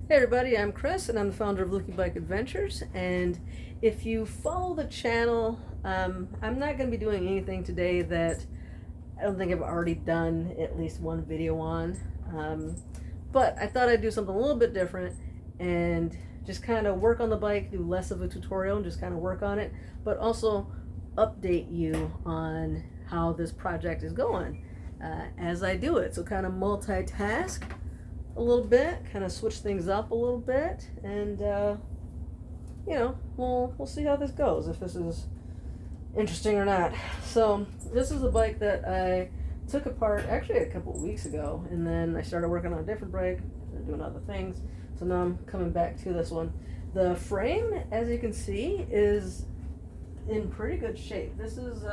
Hey everybody, I'm Chris and I'm the founder of Luki Bike Adventures. And if you follow the channel, I'm not going to be doing anything today that I don't think I've already done at least one video on. But I thought I'd do something a little bit different and just kind of work on the bike, do less of a tutorial and just kind of work on it, but also update you on how this project is going as I do it. So kind of multitask a little bit, kind of switch things up a little bit, and we'll see how this goes, if this is interesting or not. So this is a bike that I took apart actually a couple of weeks ago, and then I started working on a different bike and doing other things. So now I'm coming back to this one. The frame, as you can see, is in pretty good shape. This is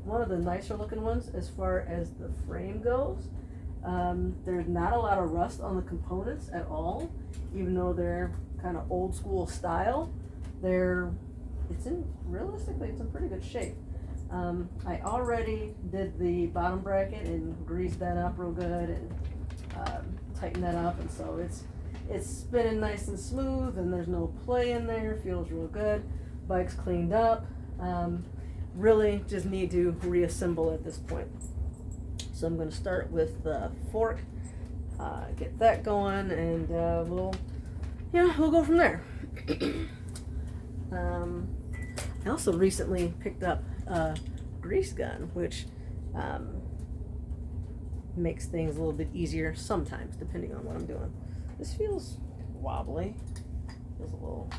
one of the nicer looking ones as far as the frame goes. There's not a lot of rust on the components at all, even though they're kind of old school style. Realistically, it's in pretty good shape. I already did the bottom bracket and greased that up real good and tightened that up, and so it's spinning nice and smooth, and there's no play in there. Feels real good. Bike's cleaned up. Really just need to reassemble at this point. So I'm going to start with the fork, get that going, and we'll go from there. I also recently picked up a grease gun, which makes things a little bit easier sometimes, depending on what I'm doing. This feels wobbly. Feels a little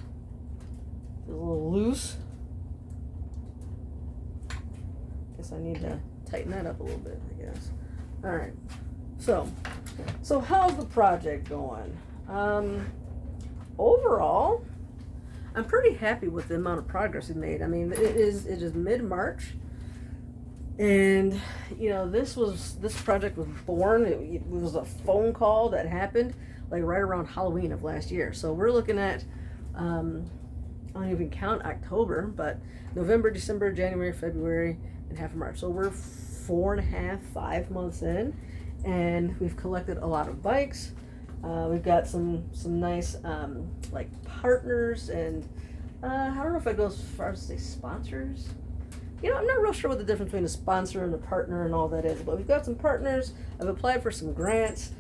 loose. Guess I need to tighten that up a little bit, I guess. All right. So how's the project going? Overall, I'm pretty happy with the amount of progress we made. I mean, it is mid-March, and this project was born. It was a phone call that happened like right around Halloween of last year. So we're looking at I don't even count October, but November, December, January, February, and half of March. So we're 4.5, 5 months in, and we've collected a lot of bikes. We've got some nice like partners, and I don't know if I go as far as to say sponsors. I'm not real sure what the difference between a sponsor and a partner and all that is, but we've got some partners. I've applied for some grants.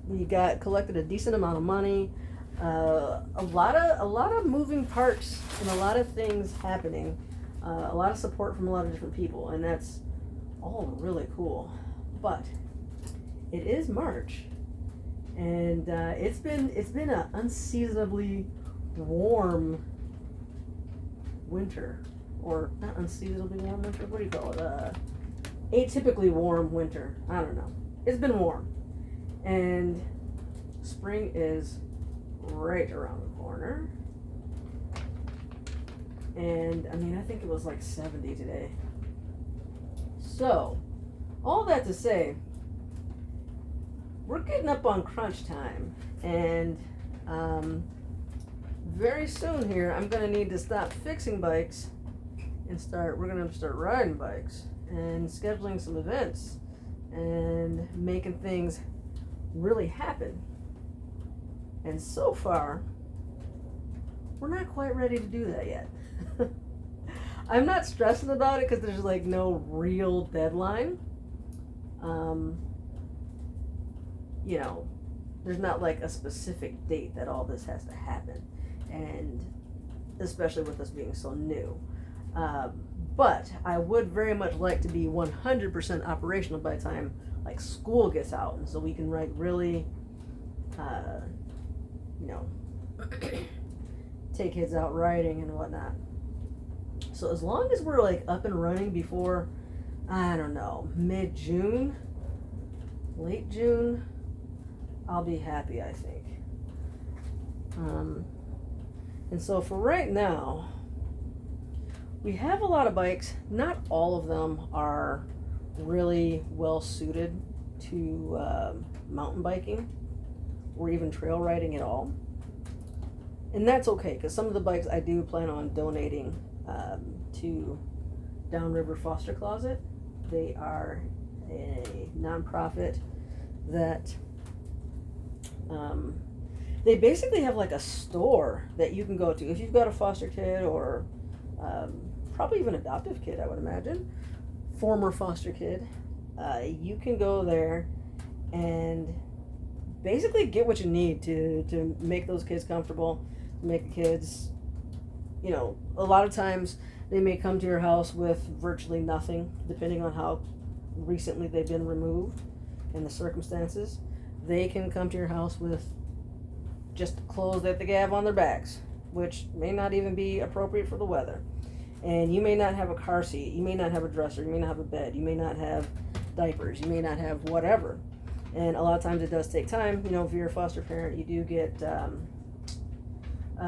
We collected a decent amount of money. A lot of moving parts and a lot of things happening. A lot of support from a lot of different people, and that's all really cool. But it is March, and it's been an unseasonably warm winter, or not unseasonably warm winter. What do you call it? Atypically warm winter. I don't know. It's been warm, and spring is right around the corner. And I mean, I think it was like 70 today. So, all that to say, we're getting up on crunch time, and very soon here, I'm gonna need to stop fixing bikes and we're gonna start riding bikes and scheduling some events and making things really happen. And so far, we're not quite ready to do that yet. I'm not stressing about it because there's like no real deadline. There's not like a specific date that all this has to happen, and especially with us being so new. But I would very much like to be 100% operational by the time like school gets out, and so we can really take kids out riding and whatnot. So as long as we're like up and running before, I don't know, mid-June, late June, I'll be happy, I think. And so for right now, we have a lot of bikes. Not all of them are really well suited to mountain biking or even trail riding at all. And that's okay, because some of the bikes I do plan on donating to Downriver Foster Closet. They are a nonprofit that They basically have like a store that you can go to if you've got a foster kid or probably even adoptive kid, I would imagine, former foster kid. You can go there and basically get what you need to make those kids comfortable, make the kids, you know, a lot of times they may come to your house with virtually nothing, depending on how recently they've been removed and the circumstances. They can come to your house with just clothes that they have on their backs, which may not even be appropriate for the weather. And you may not have a car seat, you may not have a dresser, you may not have a bed, you may not have diapers, you may not have whatever. And a lot of times it does take time. You know, if you're a foster parent, you do get,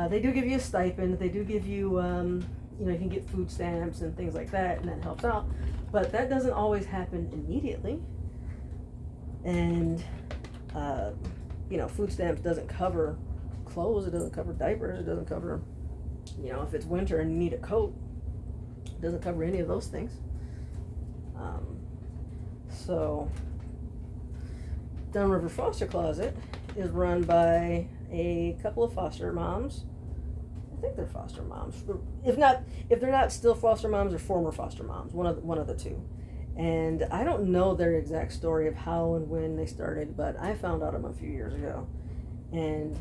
they do give you a stipend, they do give you, you know, you can get food stamps and things like that, and that helps out. But that doesn't always happen immediately. And, you know, food stamps doesn't cover clothes, it doesn't cover diapers, it doesn't cover, you know, if it's winter and you need a coat, it doesn't cover any of those things. So, Downriver Foster Closet is run by a couple of foster moms. I think they're foster moms. If they're not still foster moms, or former foster moms, one of the two. And I don't know their exact story of how and when they started, but I found out about them a few years ago. And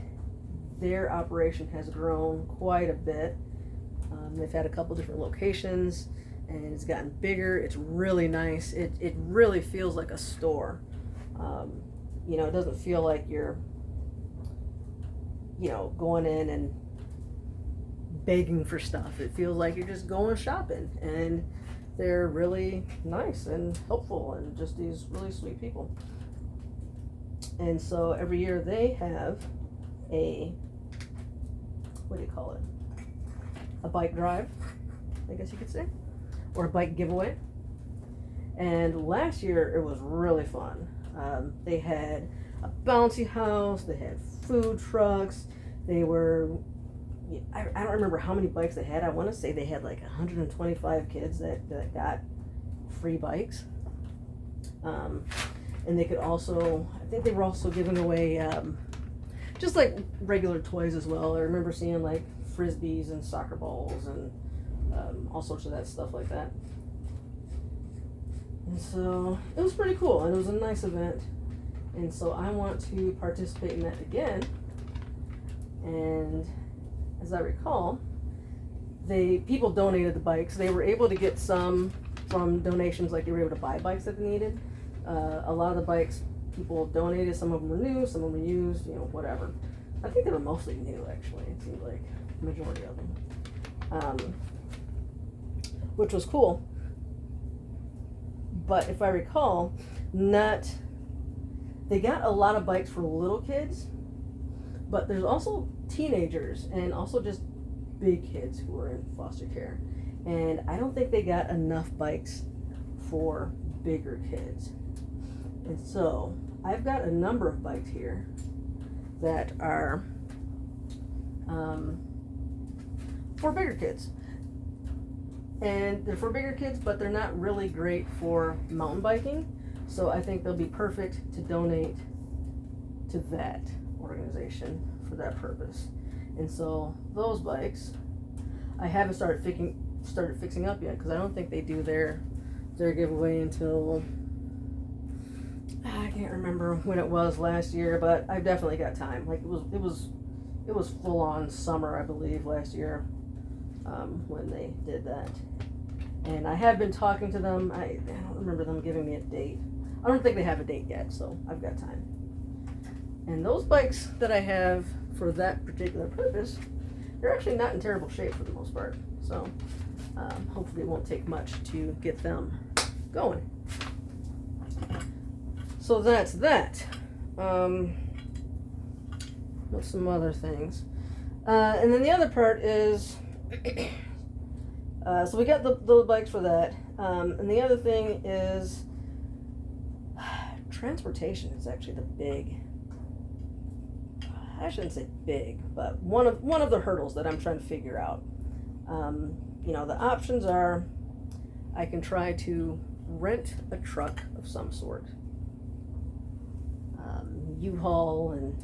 their operation has grown quite a bit. They've had a couple different locations, and it's gotten bigger. It's really nice. It really feels like a store. You know, it doesn't feel like you're, you know, going in and begging for stuff. It feels like you're just going shopping, and they're really nice and helpful and just these really sweet people. And so every year they have a, what do you call it? A bike drive, I guess you could say, or a bike giveaway. And last year it was really fun. They had a bouncy house, they had food trucks, they were, I don't remember how many bikes they had. I want to say they had like 125 kids that got free bikes. And they could also, I think they were also giving away just like regular toys as well. I remember seeing like frisbees and soccer balls and all sorts of that stuff like that. And so it was pretty cool, and it was a nice event. And so I want to participate in that again. And as I recall, people donated the bikes. They were able to get some from donations, like they were able to buy bikes that they needed. A lot of the bikes people donated. Some of them were new, some of them were used, you know, whatever. I think they were mostly new, actually. It seemed like the majority of them, which was cool. But if I recall, they got a lot of bikes for little kids, but there's also teenagers and also just big kids who are in foster care. And I don't think they got enough bikes for bigger kids. And so I've got a number of bikes here that are for bigger kids. And they're for bigger kids, but they're not really great for mountain biking. So I think they'll be perfect to donate to that organization for that purpose. And so those bikes, I haven't started fixing up yet, because I don't think they do their giveaway until, I can't remember when it was last year, but I've definitely got time. Like it was full on summer, I believe, last year. When they did that. And I have been talking to them. I don't remember them giving me a date. I don't think they have a date yet, so I've got time. And those bikes that I have for that particular purpose, they're actually not in terrible shape for the most part. So hopefully it won't take much to get them going. So that's that. What's some other things? And then the other part is, so we got the bikes for that, and the other thing is transportation is actually the big, I shouldn't say big, but one of the hurdles that I'm trying to figure out. You know, the options are I can try to rent a truck of some sort, U-Haul and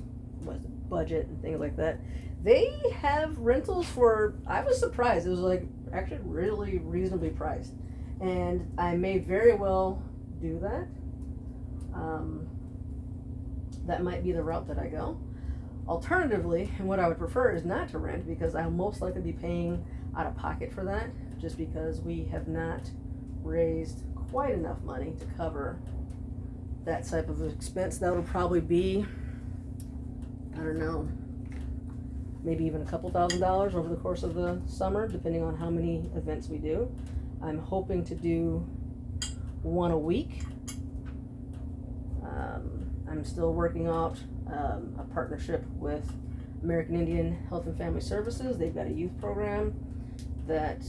budget and things like that. They have rentals for, I was surprised, it was like actually really reasonably priced. And I may very well do that. That might be the route that I go. Alternatively, and what I would prefer is not to rent, because I'll most likely be paying out of pocket for that, just because we have not raised quite enough money to cover that type of expense. That would probably be, I don't know, maybe even a couple $1,000s over the course of the summer, depending on how many events we do. I'm hoping to do one a week. I'm still working out a partnership with American Indian Health and Family Services. They've got a youth program that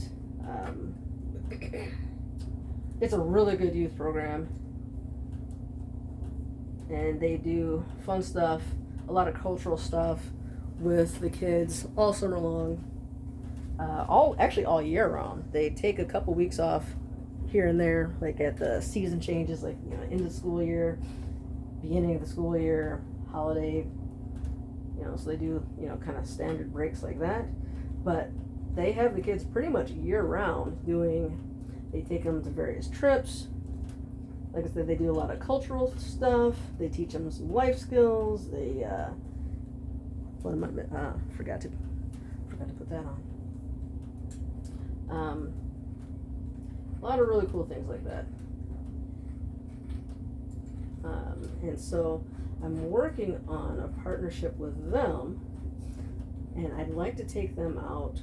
it's a really good youth program, and they do fun stuff, a lot of cultural stuff with the kids all summer long, all year round. They take a couple weeks off here and there, like at the season changes, like end of the school year, beginning of the school year, holiday, so they do kind of standard breaks like that. But they have the kids pretty much year round they take them to various trips. Like I said, they do a lot of cultural stuff. They teach them some life skills. They forgot to put that on. A lot of really cool things like that. And so I'm working on a partnership with them, and I'd like to take them out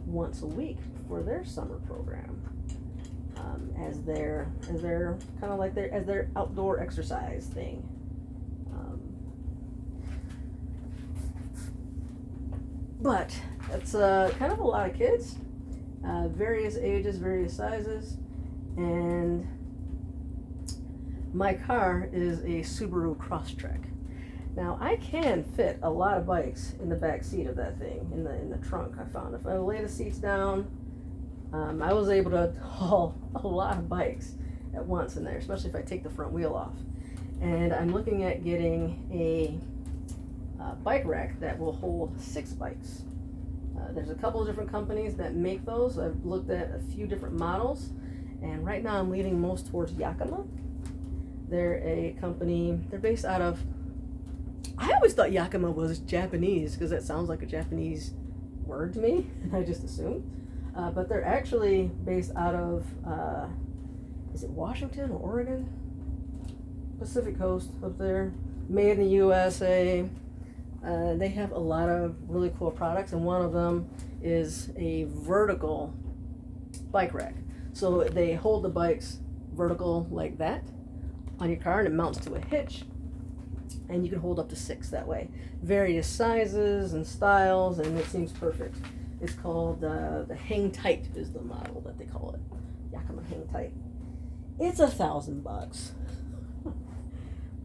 once a week for their summer program, as their kind of like their outdoor exercise thing. But it's kind of a lot of kids, various ages, various sizes, and my car is a Subaru Crosstrek. Now I can fit a lot of bikes in the back seat of that thing, in the trunk. I found if I lay the seats down, I was able to haul a lot of bikes at once in there, especially if I take the front wheel off. And I'm looking at getting a bike rack that will hold 6 bikes. There's a couple of different companies that make those. I've looked at a few different models, and right now I'm leaning most towards Yakima. They're a company, they're based out of, I always thought Yakima was Japanese because that sounds like a Japanese word to me, and I just assumed. But they're actually based out of, is it Washington or Oregon? Pacific Coast up there. Made in the USA. They have a lot of really cool products, and one of them is a vertical bike rack. So they hold the bikes vertical like that on your car, and it mounts to a hitch, and you can hold up to 6 that way. Various sizes and styles, and it seems perfect. It's called the Hang Tight is the model that they call it. Yakima Hang Tight. It's $1,000,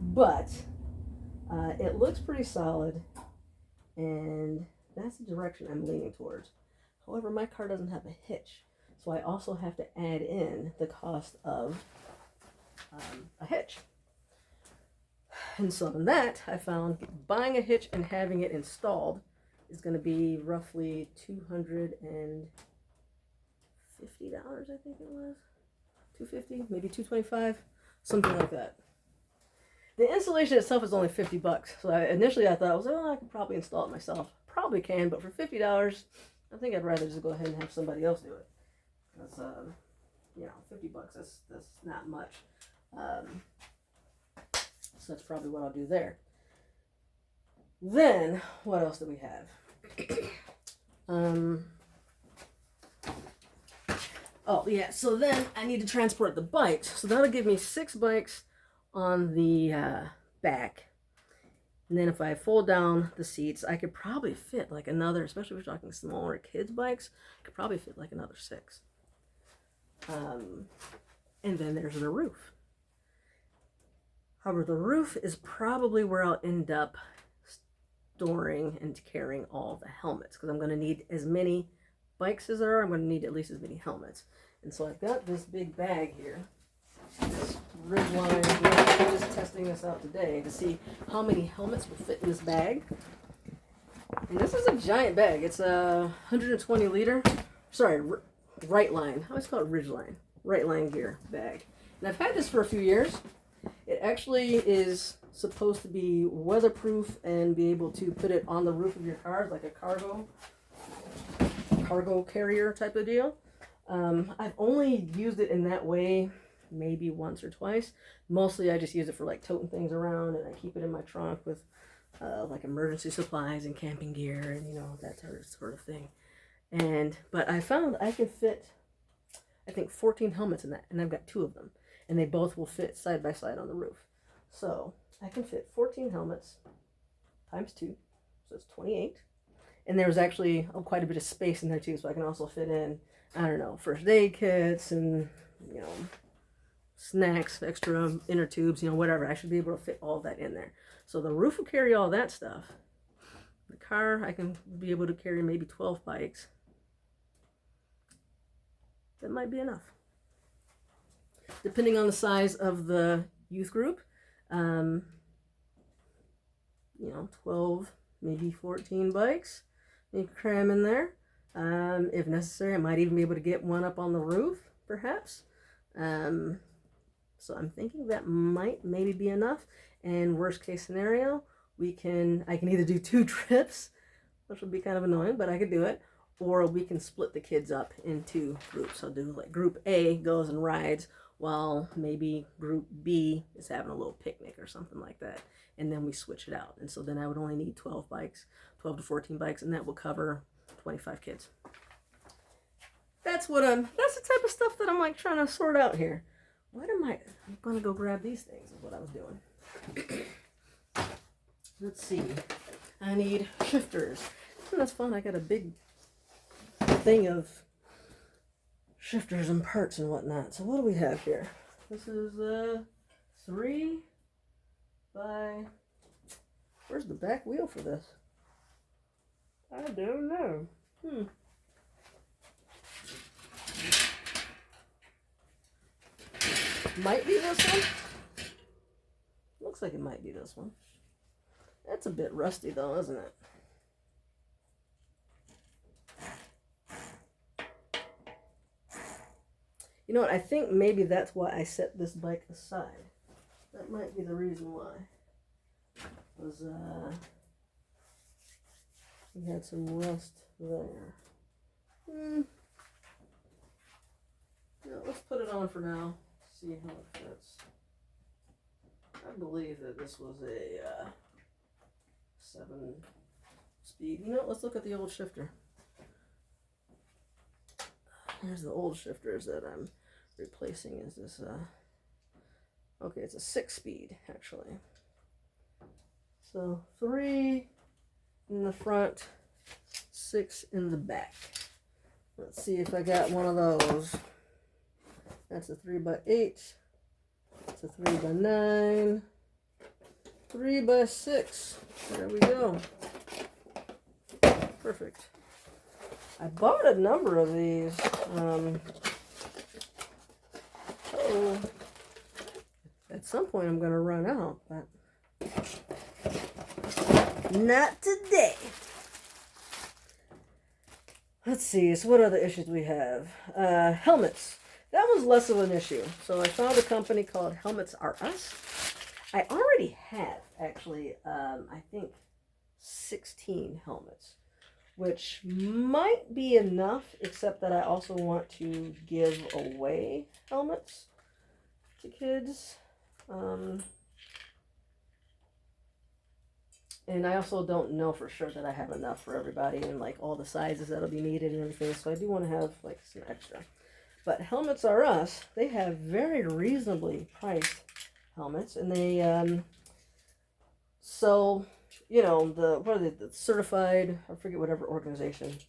but it looks pretty solid, and that's the direction I'm leaning towards. However, my car doesn't have a hitch, so I also have to add in the cost of a hitch. And so in that, I found buying a hitch and having it installed is going to be roughly $250, I think it was. $250, maybe $225, something like that. The installation itself is only $50. So initially I thought, I could probably install it myself. Probably can, but for $50, I think I'd rather just go ahead and have somebody else do it. Because, $50, that's not much. So that's probably what I'll do there. Then, what else do we have? So then I need to transport the bikes. So that'll give me 6 bikes on the back. And then if I fold down the seats, I could probably fit like another, especially if we're talking smaller kids' bikes, I could probably fit like another 6. And then there's the roof. However, the roof is probably where I'll end up storing and carrying all the helmets, because I'm going to need as many bikes as there are. I'm going to need at least as many helmets. And so I've got this big bag here this Ridgeline. We're just testing this out today to see how many helmets will fit in this bag. And this is a giant bag. It's a 120 liter. Sorry, Right Line. I always call it Ridgeline. Right Line gear bag. And I've had this for a few years. It actually is supposed to be weatherproof and be able to put it on the roof of your car like a cargo carrier type of deal. I've only used it in that way maybe once or twice. Mostly I just use it for like toting things around, and I keep it in my trunk with like emergency supplies and camping gear and, you know, that sort of thing. But I found I can fit, I think, 14 helmets in that, and I've got 2 of them, and they both will fit side by side on the roof. So I can fit 14 helmets times 2, so it's 28. And there was actually quite a bit of space in there too, so I can also fit in, I don't know, first aid kits and, you know, snacks, extra inner tubes, you know, whatever. I should be able to fit all that in there. So the roof will carry all that stuff. The car, I can be able to carry maybe 12 bikes. That might be enough. Depending on the size of the youth group, you know, 12, maybe 14 bikes. You can cram in there. If necessary, I might even be able to get one up on the roof, perhaps. So I'm thinking that might maybe be enough. And worst case scenario, I can either do 2 trips, which would be kind of annoying, but I could do it, or we can split the kids up into groups. I'll do like group A goes and rides, while maybe group B is having a little picnic or something like that, and then we switch it out. And so then I would only need 12 to 14 bikes, and that will cover 25 kids. That's the type of stuff that I'm like trying to sort out here. I'm gonna go grab these things is what I was doing. Let's see. I need shifters. And that's fun. I got a big thing of shifters and parts and whatnot. So what do we have here? This is 3 by... Where's the back wheel for this? I don't know. Might be this one. Looks like it might be this one. That's a bit rusty though, isn't it? You know what? I think maybe that's why I set this bike aside. That might be the reason why. Was we had some rust there. Yeah, let's put it on for now. See how it fits. I believe that this was a 7-speed. You know, let's look at the old shifter. Here's the old shifters that I'm replacing. Is this okay, it's a 6-speed actually. So 3 in the front, 6 in the back. Let's see if I got one of those. That's a 3x8. It's a 3x9. 3x6. There we go. Perfect. I bought a number of these. At some point I'm going to run out, but not today. Let's see. So what other issues we have? Helmets. That was less of an issue. So I found a company called Helmets Are Us. I already have, actually, I think 16 helmets, which might be enough, except that I also want to give away helmets to kids. And I also don't know for sure that I have enough for everybody and like all the sizes that'll be needed and everything. So I do want to have like some extra. But Helmets Are Us, they have very reasonably priced helmets, and they so you know the certified, I forget whatever organization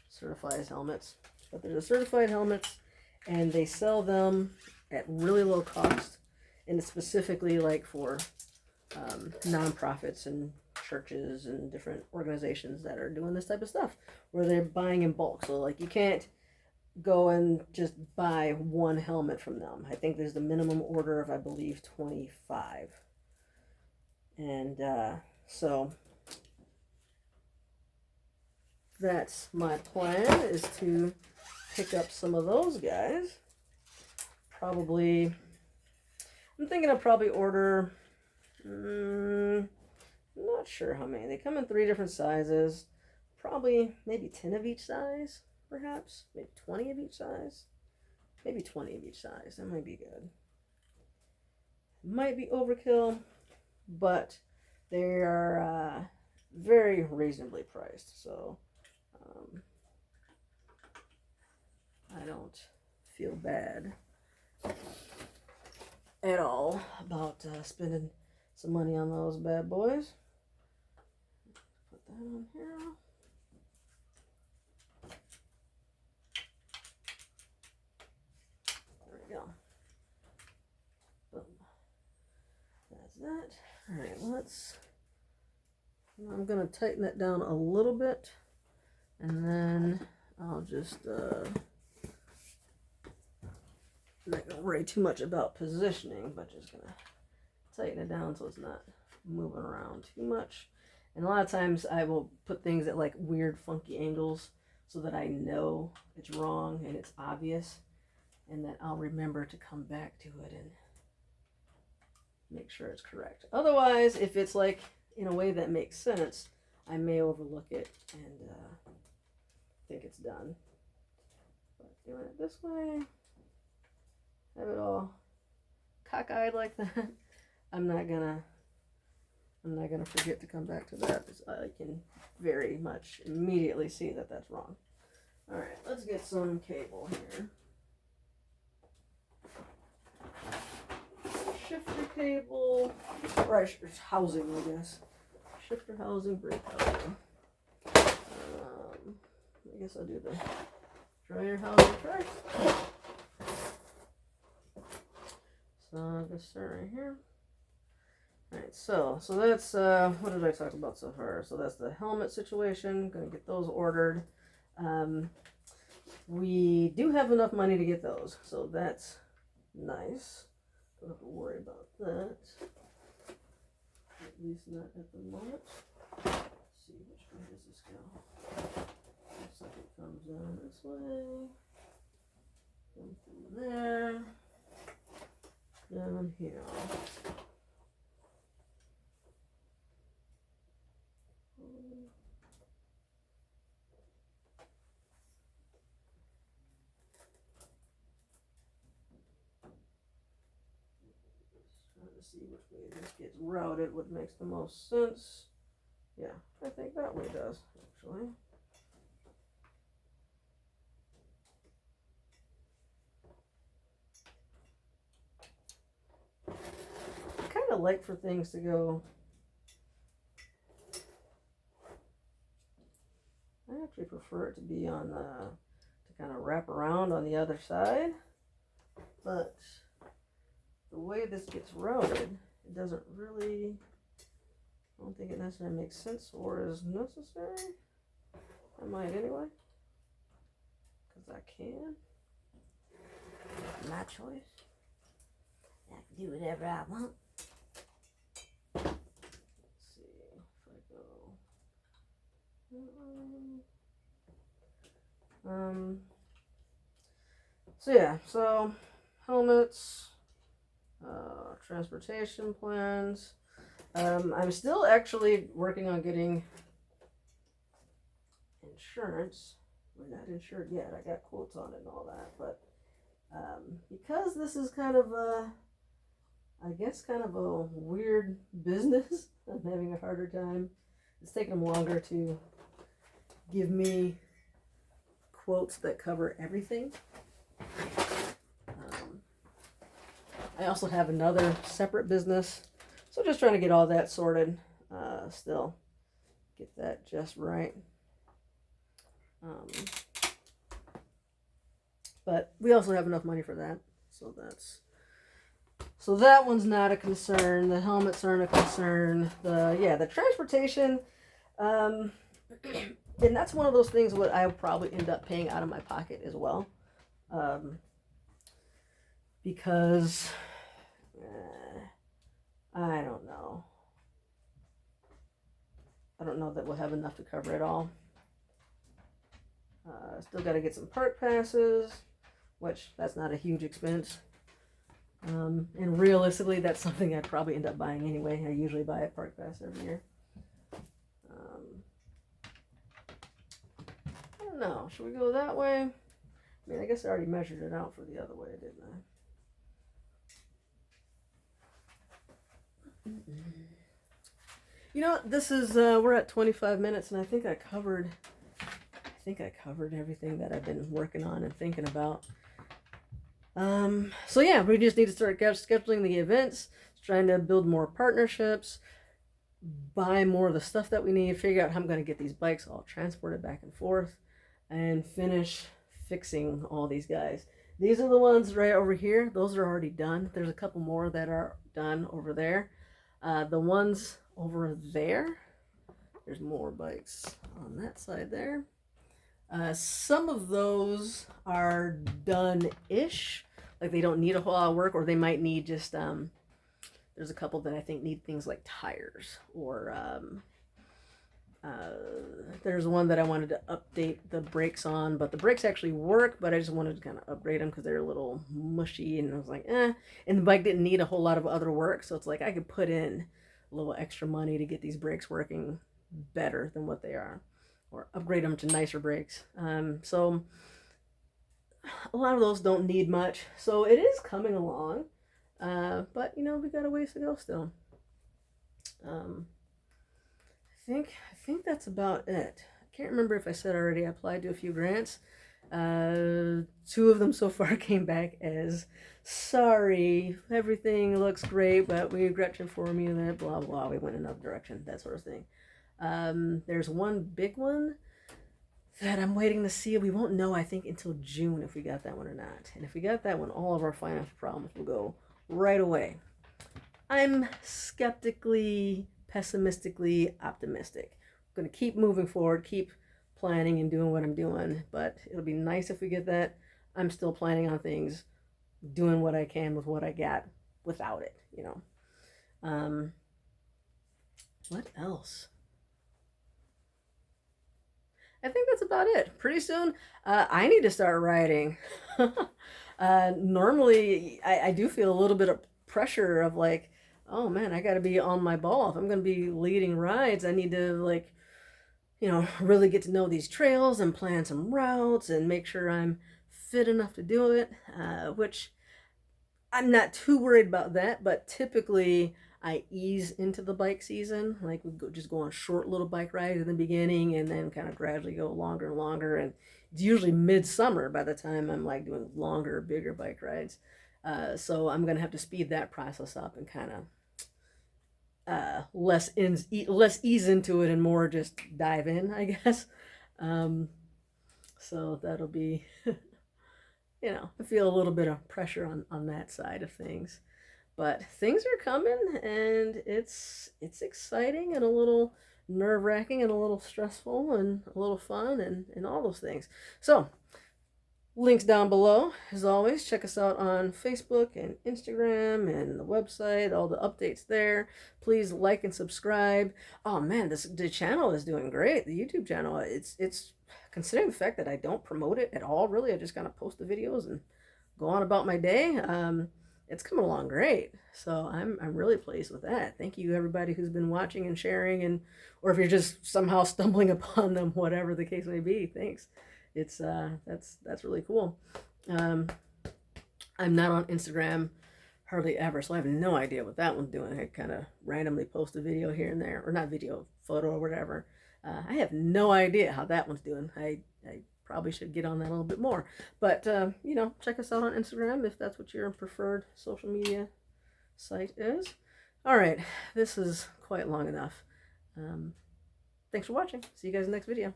certifies helmets, but they're the certified helmets, and they sell them at really low cost, and it's specifically like for nonprofits and churches and different organizations that are doing this type of stuff where they're buying in bulk. So like you can't go and just buy one helmet from them. I think there's the minimum order of, I believe, 25. And so that's my plan, is to pick up some of those guys. Probably, I'm thinking I'll probably order, I'm not sure how many. They come in 3 different sizes. Probably maybe 10 of each size, perhaps. Maybe 20 of each size. Maybe 20 of each size. That might be good. Might be overkill, but they are very reasonably priced. So I don't feel bad at all about spending some money on those bad boys. Put that on here. There we go. Boom. That's that. All right, I'm going to tighten it down a little bit, and then I'll just not going to worry too much about positioning, but just going to tighten it down so it's not moving around too much. And a lot of times I will put things at like weird funky angles so that I know it's wrong and it's obvious, and that I'll remember to come back to it and make sure it's correct. Otherwise, if it's like in a way that makes sense, I may overlook it and think it's done. But doing it this way, have it all cockeyed like that, I'm not gonna forget to come back to that, because I can very much immediately see that that's wrong. All right, let's get some cable here. Shifter cable, or housing, I guess. Shifter housing, brake housing. I guess I'll do the dryer housing first. So I'll just start right here. Alright, so that's, what did I talk about so far? So that's the helmet situation. Gonna get those ordered. We do have enough money to get those, so that's nice. Don't have to worry about that. At least not at the moment. Let's see, which way does this go? Looks like it comes down this way. Come through there. Down here. Trying to see which way this gets routed, what makes the most sense. Yeah, I think that way does, actually. I kind of like for things to go. I actually prefer it to be on to kind of wrap around on the other side, but the way this gets routed, it doesn't really, I don't think it necessarily makes sense or is necessary. I might anyway, because I can. My choice. I can do whatever I want. Let's see if I go. So yeah, so helmets, transportation plans. I'm still actually working on getting insurance. We're not insured yet. I got quotes on it and all that, but because this is kind of a, I guess kind of a weird business, I'm having a harder time. It's taking them longer to give me quotes that cover everything. I also have another separate business, so just trying to get all that sorted. Still get that just right. But we also have enough money for that, so that one's not a concern. The helmets aren't a concern. The transportation, and that's one of those things what I'll probably end up paying out of my pocket as well. Because I don't know. I don't know that we'll have enough to cover it all. Still got to get some park passes, which that's not a huge expense. And realistically, that's something I'd probably end up buying anyway. I usually buy a park pass every year. I don't know. Should we go that way? I mean, I guess I already measured it out for the other way, didn't I? You know, this is we're at 25 minutes, and I think I covered everything that I've been working on and thinking about. So yeah, we just need to start scheduling the events, trying to build more partnerships, buy more of the stuff that we need, figure out how I'm going to get these bikes all transported back and forth, and finish fixing all these guys. These are the ones right over here. Those are already done. There's a couple more that are done over there. The ones over there, there's more bikes on that side there. Some of those are done-ish, like they don't need a whole lot of work, or they might need just, there's a couple that I think need things like tires, or there's one that I wanted to update the brakes on, but the brakes actually work, but I just wanted to kind of upgrade them because they're a little mushy, and I was like, and the bike didn't need a whole lot of other work, so it's like I could put in a little extra money to get these brakes working better than what they are, or upgrade them to nicer brakes. So a lot of those don't need much, so it is coming along, but you know, we got a ways to go still. I think that's about it. I can't remember if I said already I applied to a few grants. 2 of them so far came back as, sorry, everything looks great, but we regret to inform you that blah blah, we went in another direction, that sort of thing. There's one big one that I'm waiting to see. We won't know, I think, until June if we got that one or not. And if we got that one, all of our financial problems will go right away. I'm skeptically, pessimistically optimistic. I'm going to keep moving forward, keep planning and doing what I'm doing, but it'll be nice if we get that. I'm still planning on things, doing what I can with what I got without it, you know. What else? I think that's about it. Pretty soon, I need to start riding. Normally, I do feel a little bit of pressure of like, oh man, I got to be on my ball. If I'm going to be leading rides, I need to, like, you know, really get to know these trails and plan some routes and make sure I'm fit enough to do it, which I'm not too worried about that, but typically I ease into the bike season. Like we just go on short little bike rides in the beginning and then kind of gradually go longer and longer. And it's usually midsummer by the time I'm like doing longer, bigger bike rides. So I'm going to have to speed that process up and kind of less ease into it and more just dive in, I guess. So that'll be, you know, I feel a little bit of pressure on that side of things. But things are coming, and it's exciting and a little nerve-wracking and a little stressful and a little fun and all those things. So links down below. As always, check us out on Facebook and Instagram and the website, all the updates there. Please like and subscribe. Oh man, the channel is doing great. The YouTube channel, it's considering the fact that I don't promote it at all, really. I just kind of post the videos and go on about my day. It's coming along great. So I'm really pleased with that. Thank you everybody who's been watching and sharing, and or if you're just somehow stumbling upon them, whatever the case may be, thanks. It's that's really cool. I'm not on Instagram hardly ever, so I have no idea what that one's doing. I kind of randomly post a video here and there, or not video, photo or whatever. I have no idea how that one's doing. I probably should get on that a little bit more. But you know, check us out on Instagram if that's what your preferred social media site is. All right, this is quite long enough. Thanks for watching. See you guys in the next video.